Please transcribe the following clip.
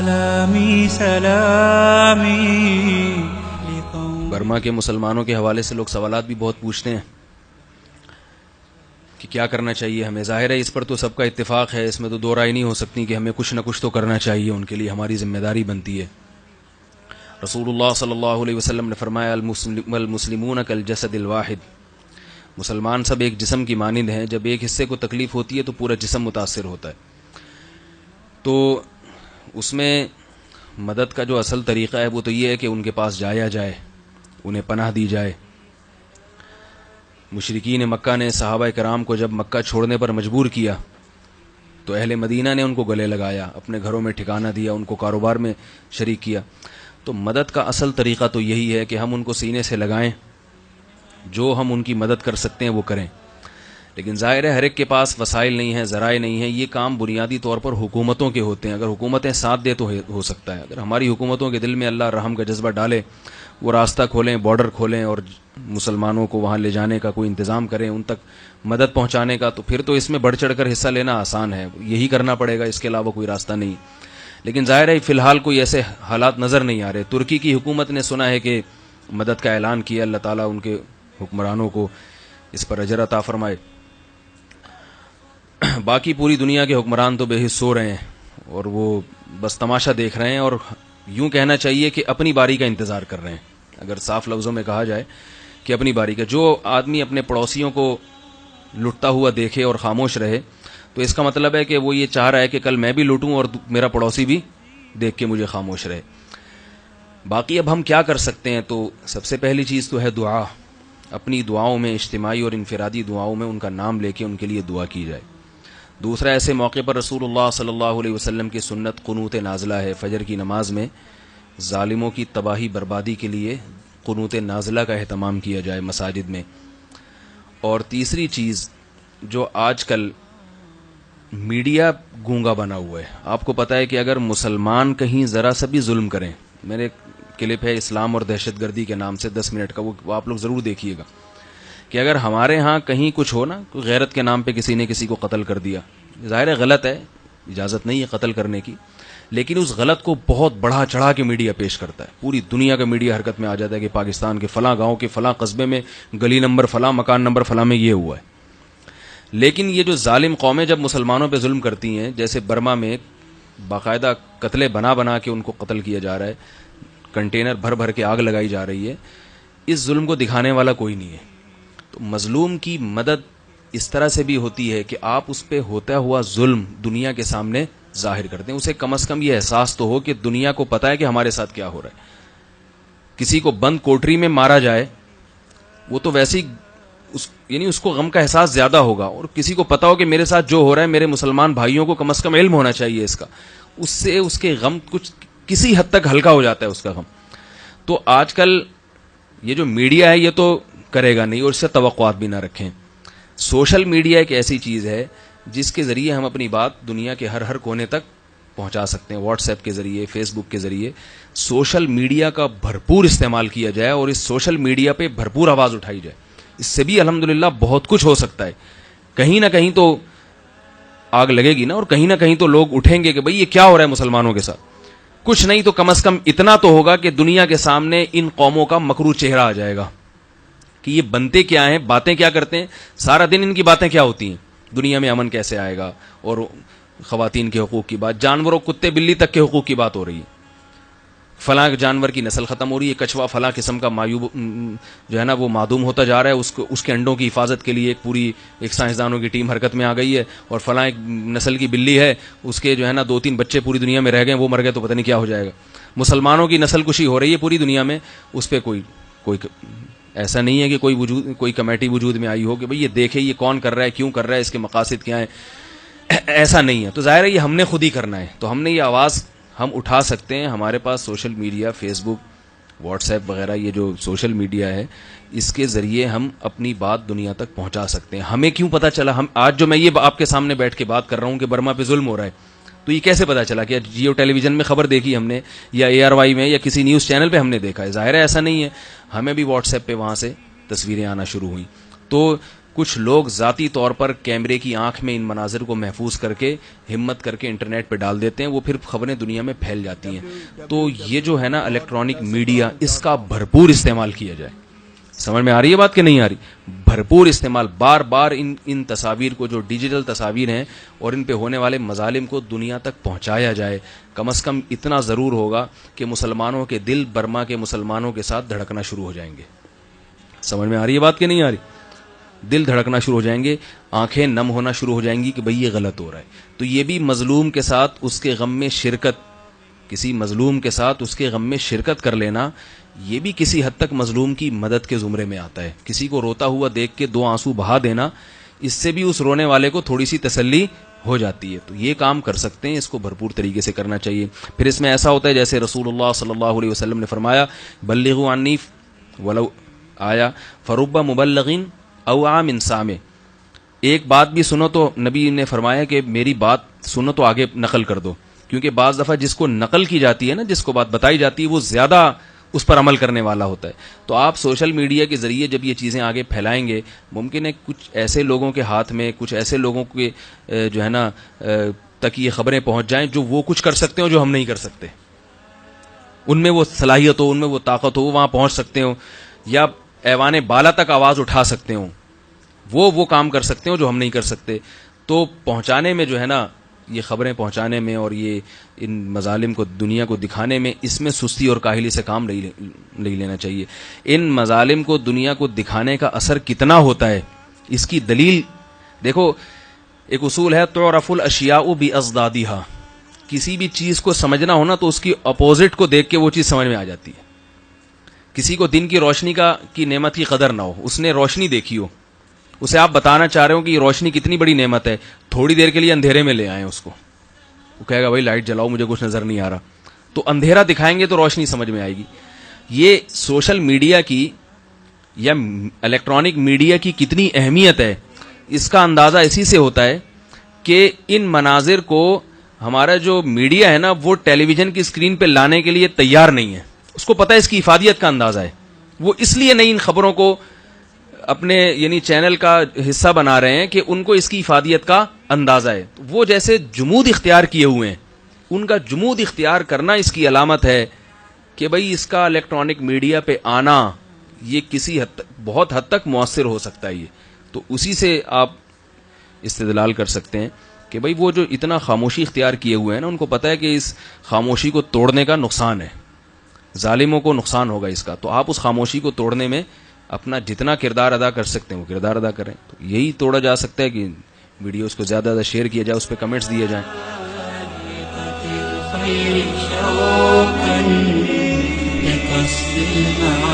سلامی سلامی لقوم. برما کے مسلمانوں کے حوالے سے لوگ سوالات بھی بہت پوچھتے ہیں کہ کیا کرنا چاہیے ہمیں. ظاہر ہے اس پر تو سب کا اتفاق ہے، اس میں تو دو رائے نہیں ہو سکتی کہ ہمیں کچھ نہ کچھ تو کرنا چاہیے، ان کے لیے ہماری ذمہ داری بنتی ہے. رسول اللہ صلی اللہ علیہ وسلم نے فرمایا المسلمون کالجسد الواحد، مسلمان سب ایک جسم کی مانند ہیں، جب ایک حصے کو تکلیف ہوتی ہے تو پورا جسم متاثر ہوتا ہے. تو اس میں مدد کا جو اصل طریقہ ہے وہ تو یہ ہے کہ ان کے پاس جایا جائے، انہیں پناہ دی جائے. مشرکین مکہ نے صحابہ کرام کو جب مکہ چھوڑنے پر مجبور کیا تو اہل مدینہ نے ان کو گلے لگایا، اپنے گھروں میں ٹھکانہ دیا، ان کو کاروبار میں شریک کیا. تو مدد کا اصل طریقہ تو یہی ہے کہ ہم ان کو سینے سے لگائیں، جو ہم ان کی مدد کر سکتے ہیں وہ کریں. لیکن ظاہر ہے ہر ایک کے پاس وسائل نہیں ہیں، ذرائع نہیں ہیں. یہ کام بنیادی طور پر حکومتوں کے ہوتے ہیں. اگر حکومتیں ساتھ دے تو ہو سکتا ہے. اگر ہماری حکومتوں کے دل میں اللہ رحم کا جذبہ ڈالے، وہ راستہ کھولیں، بارڈر کھولیں اور مسلمانوں کو وہاں لے جانے کا کوئی انتظام کریں، ان تک مدد پہنچانے کا، تو پھر تو اس میں بڑھ چڑھ کر حصہ لینا آسان ہے. یہی کرنا پڑے گا، اس کے علاوہ کوئی راستہ نہیں. لیکن ظاہر ہے فی الحال کوئی ایسے حالات نظر نہیں آ رہے. ترکی کی حکومت نے سنا ہے کہ مدد کا اعلان کیا، اللہ تعالیٰ ان کے حکمرانوں کو اس پر اجر عطا فرمائے. باقی پوری دنیا کے حکمران تو بے حس سو رہے ہیں اور وہ بس تماشا دیکھ رہے ہیں، اور یوں کہنا چاہیے کہ اپنی باری کا انتظار کر رہے ہیں. اگر صاف لفظوں میں کہا جائے کہ اپنی باری کا. جو آدمی اپنے پڑوسیوں کو لٹتا ہوا دیکھے اور خاموش رہے تو اس کا مطلب ہے کہ وہ یہ چاہ رہا ہے کہ کل میں بھی لوٹوں اور میرا پڑوسی بھی دیکھ کے مجھے خاموش رہے. باقی اب ہم کیا کر سکتے ہیں؟ تو سب سے پہلی چیز تو ہے دعا. اپنی دعاؤں میں، اجتماعی اور انفرادی دعاؤں میں ان کا نام لے کے ان کے لیے دعا کی جائے. دوسرا، ایسے موقع پر رسول اللہ صلی اللہ علیہ وسلم کی سنت قنوت نازلہ ہے. فجر کی نماز میں ظالموں کی تباہی بربادی کے لیے قنوت نازلہ کا اہتمام کیا جائے مساجد میں. اور تیسری چیز، جو آج کل میڈیا گونگا بنا ہوا ہے. آپ کو پتہ ہے کہ اگر مسلمان کہیں ذرا سا بھی ظلم کریں، میرے کلپ ہے اسلام اور دہشت گردی کے نام سے 10 منٹ کا، وہ آپ لوگ ضرور دیکھیے گا کہ اگر ہمارے ہاں کہیں کچھ ہو نا، کوئی غیرت کے نام پہ کسی نے کسی کو قتل کر دیا، ظاہر ہے غلط ہے، اجازت نہیں ہے قتل کرنے کی، لیکن اس غلط کو بہت بڑھا چڑھا کے میڈیا پیش کرتا ہے. پوری دنیا کا میڈیا حرکت میں آ جاتا ہے کہ پاکستان کے فلاں گاؤں کے فلاں قصبے میں گلی نمبر فلاں مکان نمبر فلاں میں یہ ہوا ہے. لیکن یہ جو ظالم قومیں جب مسلمانوں پہ ظلم کرتی ہیں، جیسے برما میں باقاعدہ قتلے بنا کے ان کو قتل کیا جا رہا ہے، کنٹینر بھر بھر کے آگ لگائی جا رہی ہے، اس ظلم کو دکھانے والا کوئی نہیں ہے. تو مظلوم کی مدد اس طرح سے بھی ہوتی ہے کہ آپ اس پہ ہوتا ہوا ظلم دنیا کے سامنے ظاہر کر دیں. اسے کم از کم یہ احساس تو ہو کہ دنیا کو پتہ ہے کہ ہمارے ساتھ کیا ہو رہا ہے. کسی کو بند کوٹری میں مارا جائے وہ تو ویسے ہی یعنی اس کو غم کا احساس زیادہ ہوگا، اور کسی کو پتا ہو کہ میرے ساتھ جو ہو رہا ہے، میرے مسلمان بھائیوں کو کم از کم علم ہونا چاہیے اس کا، اس سے اس کے غم کچھ کسی حد تک ہلکا ہو جاتا ہے اس کا غم. تو آج کل یہ جو میڈیا ہے یہ تو کرے گا نہیں، اور اس سے توقعات بھی نہ رکھیں. سوشل میڈیا ایک ایسی چیز ہے جس کے ذریعے ہم اپنی بات دنیا کے ہر کونے تک پہنچا سکتے ہیں. واٹس ایپ کے ذریعے، فیس بک کے ذریعے سوشل میڈیا کا بھرپور استعمال کیا جائے اور اس سوشل میڈیا پہ بھرپور آواز اٹھائی جائے. اس سے بھی الحمدللہ بہت کچھ ہو سکتا ہے. کہیں نہ کہیں تو آگ لگے گی نا، اور کہیں نہ کہیں تو لوگ اٹھیں گے کہ بھئی یہ کیا ہو رہا ہے مسلمانوں کے ساتھ. کچھ نہیں تو کم از کم اتنا تو ہوگا کہ دنیا کے سامنے ان قوموں کا مکروہ چہرہ آ جائے گا کہ یہ بنتے کیا ہیں، باتیں کیا کرتے ہیں، سارا دن ان کی باتیں کیا ہوتی ہیں، دنیا میں امن کیسے آئے گا، اور خواتین کے حقوق کی بات، جانوروں کتے بلی تک کے حقوق کی بات ہو رہی ہے. فلاں جانور کی نسل ختم ہو رہی ہے، کچھوا فلاں قسم کا معیوب جو ہے نا وہ معدوم ہوتا جا رہا ہے، اس کے انڈوں کی حفاظت کے لیے ایک سائنسدانوں کی ٹیم حرکت میں آ گئی ہے. اور فلاں ایک نسل کی بلی ہے، اس کے جو ہے نا 2-3 بچے پوری دنیا میں رہ گئے، وہ مر گئے تو پتہ نہیں کیا ہو جائے گا. مسلمانوں کی نسل کشی ہو رہی ہے پوری دنیا میں، اس پہ کوئی ایسا نہیں ہے کہ کوئی کمیٹی وجود میں آئی ہو کہ بھئی یہ دیکھے یہ کون کر رہا ہے، کیوں کر رہا ہے، اس کے مقاصد کیا ہیں. ایسا نہیں ہے. تو ظاہر ہے یہ ہم نے خود ہی کرنا ہے. تو ہم نے یہ آواز ہم اٹھا سکتے ہیں. ہمارے پاس سوشل میڈیا، فیس بک، واٹس ایپ وغیرہ، یہ جو سوشل میڈیا ہے اس کے ذریعے ہم اپنی بات دنیا تک پہنچا سکتے ہیں. ہمیں کیوں پتا چلا؟ آج جو میں یہ آپ کے سامنے بیٹھ کے بات کر رہا ہوں کہ برما پہ ظلم ہو رہا ہے، تو یہ کیسے پتا چلا؟ کہ جیو ٹیلی ویژن میں خبر دیکھی ہم نے، یا ARY میں، یا کسی نیوز چینل پہ ہم نے دیکھا ہے؟ ظاہر ہے ایسا نہیں ہے. ہمیں بھی واٹس ایپ پہ وہاں سے تصویریں آنا شروع ہوئیں. تو کچھ لوگ ذاتی طور پر کیمرے کی آنکھ میں ان مناظر کو محفوظ کر کے ہمت کر کے انٹرنیٹ پہ ڈال دیتے ہیں, وہ پھر خبریں دنیا میں پھیل جاتی ہیں. تو یہ جو ہے نا الیکٹرانک میڈیا, اس کا بھرپور استعمال کیا جائے. سمجھ میں آ رہی ہے بات کہ نہیں آ رہی؟ بھرپور استعمال, بار بار ان تصاویر کو, جو ڈیجیٹل تصاویر ہیں اور ان پہ ہونے والے مظالم کو دنیا تک پہنچایا جائے. کم از کم اتنا ضرور ہوگا کہ مسلمانوں کے دل برما کے مسلمانوں کے ساتھ دھڑکنا شروع ہو جائیں گے. سمجھ میں آ رہی ہے بات کہ نہیں آ رہی؟ دل دھڑکنا شروع ہو جائیں گے, آنکھیں نم ہونا شروع ہو جائیں گی کہ بھئی یہ غلط ہو رہا ہے. تو یہ بھی مظلوم کے ساتھ اس کے غم میں شرکت, کسی مظلوم کے ساتھ اس کے غم میں شرکت کر لینا, یہ بھی کسی حد تک مظلوم کی مدد کے زمرے میں آتا ہے. کسی کو روتا ہوا دیکھ کے 2 آنسو بہا دینا, اس سے بھی اس رونے والے کو تھوڑی سی تسلی ہو جاتی ہے. تو یہ کام کر سکتے ہیں, اس کو بھرپور طریقے سے کرنا چاہیے. پھر اس میں ایسا ہوتا ہے جیسے رسول اللہ صلی اللہ علیہ وسلم نے فرمایا, بلغوا عنی ولو آیا فرب مبلغین او عام سامع. ایک بات بھی سنو تو نبی نے فرمایا کہ میری بات سنو تو آگے نقل کر دو, کیونکہ بعض دفعہ جس کو نقل کی جاتی ہے نا, جس کو بات بتائی جاتی ہے, وہ زیادہ اس پر عمل کرنے والا ہوتا ہے. تو آپ سوشل میڈیا کے ذریعے جب یہ چیزیں آگے پھیلائیں گے, ممکن ہے کچھ ایسے لوگوں کے ہاتھ میں, کچھ ایسے لوگوں کے جو ہے نا تک یہ خبریں پہنچ جائیں جو وہ کچھ کر سکتے ہوں جو ہم نہیں کر سکتے. ان میں وہ صلاحیت ہو, ان میں وہ طاقت ہو, وہ وہاں پہنچ سکتے ہوں, یا ایوان بالا تک آواز اٹھا سکتے ہوں, وہ کام کر سکتے ہوں جو ہم نہیں کر سکتے. تو پہنچانے میں جو ہے نا, یہ خبریں پہنچانے میں اور یہ ان مظالم کو دنیا کو دکھانے میں, اس میں سستی اور کاہلی سے کام نہیں لینا چاہیے. ان مظالم کو دنیا کو دکھانے کا اثر کتنا ہوتا ہے, اس کی دلیل دیکھو. ایک اصول ہے, تعرف الاشیاء باضدادها. کسی بھی چیز کو سمجھنا ہونا تو اس کی اپوزٹ کو دیکھ کے وہ چیز سمجھ میں آ جاتی ہے. کسی کو دن کی روشنی کی نعمت کی قدر نہ ہو, اس نے روشنی دیکھی ہو, اسے آپ بتانا چاہ رہے ہو کہ یہ روشنی کتنی بڑی نعمت ہے, تھوڑی دیر کے لیے اندھیرے میں لے آئیں اس کو, وہ کہے گا بھائی لائٹ جلاؤ, مجھے کچھ نظر نہیں آ رہا. تو اندھیرا دکھائیں گے تو روشنی سمجھ میں آئے گی. یہ سوشل میڈیا کی یا الیکٹرانک میڈیا کی کتنی اہمیت ہے, اس کا اندازہ اسی سے ہوتا ہے کہ ان مناظر کو ہمارا جو میڈیا ہے نا, وہ ٹیلی ویژن کی اسکرین پہ لانے کے لیے تیار نہیں ہے. اس کو پتہ ہے اس کی افادیت کا اندازہ ہے, وہ اس لیے نہیں ان خبروں کو اپنے یعنی چینل کا حصہ بنا رہے ہیں کہ ان کو اس کی افادیت کا اندازہ ہے. وہ جیسے جمود اختیار کیے ہوئے ہیں, ان کا جمود اختیار کرنا اس کی علامت ہے کہ بھئی اس کا الیکٹرانک میڈیا پہ آنا یہ کسی حد تک, بہت حد تک مؤثر ہو سکتا ہے. یہ تو اسی سے آپ استدلال کر سکتے ہیں کہ بھئی وہ جو اتنا خاموشی اختیار کیے ہوئے ہیں نا, ان کو پتہ ہے کہ اس خاموشی کو توڑنے کا نقصان ہے, ظالموں کو نقصان ہوگا اس کا. تو آپ اس خاموشی کو توڑنے میں اپنا جتنا کردار ادا کر سکتے ہیں وہ کردار ادا کریں. تو یہی توڑا جا سکتا ہے کہ ویڈیوز کو زیادہ زیادہ شیئر کیا جائے, اس پہ کمنٹس دیے جائیں. شوقا لقصد المعاد